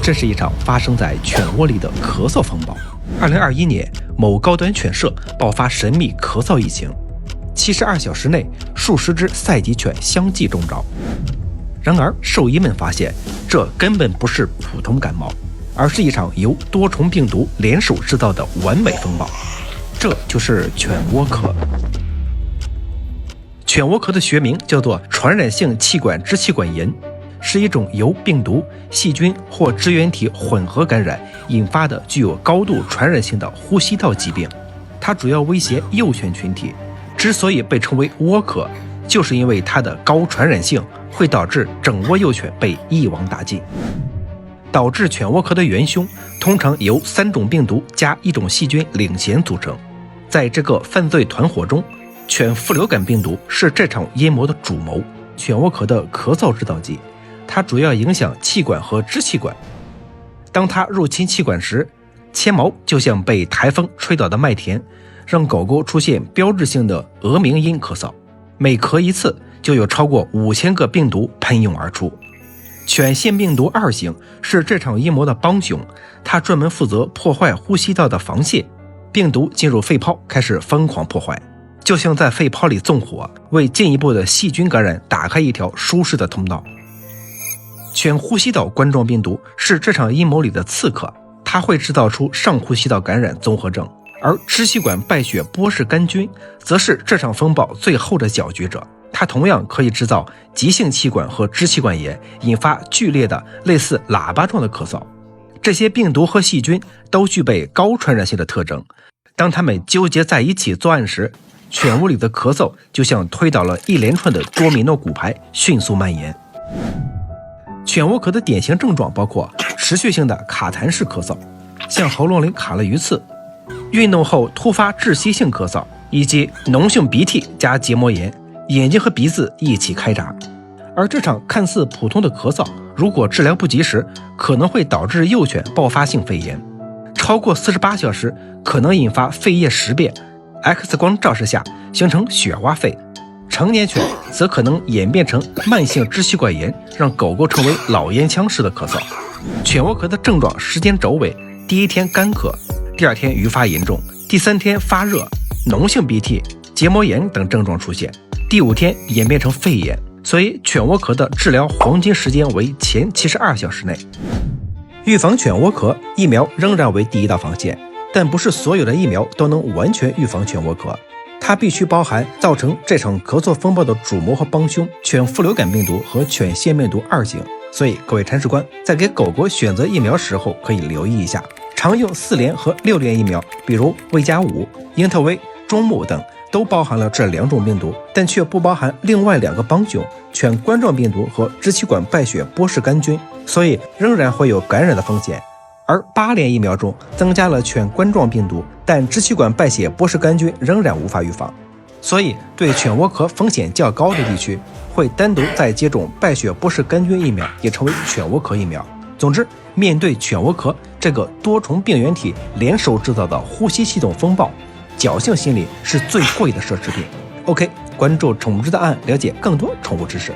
这是一场发生在犬窝里的咳嗽风暴。2021年，某高端犬舍爆发神秘咳嗽疫情，72小时内数十只赛级犬相继中招。然而，兽医们发现，这根本不是普通感冒，而是一场由多重病毒联手制造的完美风暴。这就是犬窝咳。犬窝咳的学名叫做传染性气管支气管炎，是一种由病毒、细菌或支原体混合感染引发的具有高度传染性的呼吸道疾病。它主要威胁幼犬群体。之所以被称为窝咳，就是因为它的高传染性会导致整窝幼犬被一网打尽。导致犬窝咳的元凶通常由3种病毒加1种细菌领衔组成。在这个犯罪团伙中，犬副流感病毒是这场阴谋的主谋，犬窝咳的咳嗽制造机。它主要影响气管和支气管。当它入侵气管时，纤毛就像被台风吹倒的麦田，让狗狗出现标志性的鹅鸣音咳嗽，每咳一次就有超过5000个病毒喷涌而出。犬腺病毒2型是这场阴谋的帮凶，它专门负责破坏呼吸道的防线，病毒进入肺泡开始疯狂破坏，就像在肺泡里纵火，为进一步的细菌感染打开一条舒适的通道。犬呼吸道冠状病毒是这场阴谋里的刺客，它会制造出上呼吸道感染综合症，而支气管败血波氏杆菌则是这场风暴最后的搅局者。它同样可以制造急性气管和支气管炎，引发剧烈的类似喇叭状的咳嗽。这些病毒和细菌都具备高传染性的特征，当它们纠结在一起作案时，犬屋里的咳嗽就像推倒了一连串的多米诺骨牌，迅速蔓延。犬窝咳的典型症状包括持续性的卡痰式咳嗽，像喉咙里卡了鱼刺，运动后突发窒息性咳嗽，以及脓性鼻涕加结膜炎，眼睛和鼻子一起开闸。而这场看似普通的咳嗽，如果治疗不及时，可能会导致幼犬爆发性肺炎，超过48小时可能引发肺叶实变， X 光照射下形成雪花肺。成年犬则可能演变成慢性支气管炎，让狗狗成为老烟枪式的咳嗽。犬窝咳的症状时间轴为：第1天干咳，第2天愈发严重，第3天发热、脓性鼻涕、结膜炎等症状出现，第5天演变成肺炎。所以犬窝咳的治疗黄金时间为前72小时内。预防犬窝咳，疫苗仍然为第一道防线，但不是所有的疫苗都能完全预防犬窝咳。它必须包含造成这场咳嗽风暴的主谋和帮凶犬副流感病毒和犬腺病毒2型。所以各位铲屎官在给狗狗选择疫苗时候可以留意一下，常用4联和6联疫苗，比如魏加5、英特威、中牧等都包含了这2种病毒，但却不包含另外2个帮凶犬冠状病毒和支气管败血波氏杆菌，所以仍然会有感染的风险。而8联疫苗中增加了犬冠状病毒，但支气管败血波氏杆菌仍然无法预防，所以对犬窝咳风险较高的地区会单独再接种败血波氏杆菌疫苗，也称为犬窝咳疫苗。总之，面对犬窝咳这个多重病原体联手制造的呼吸系统风暴，侥幸心理是最贵的奢侈品。OK， 关注宠物知道案，了解更多宠物知识。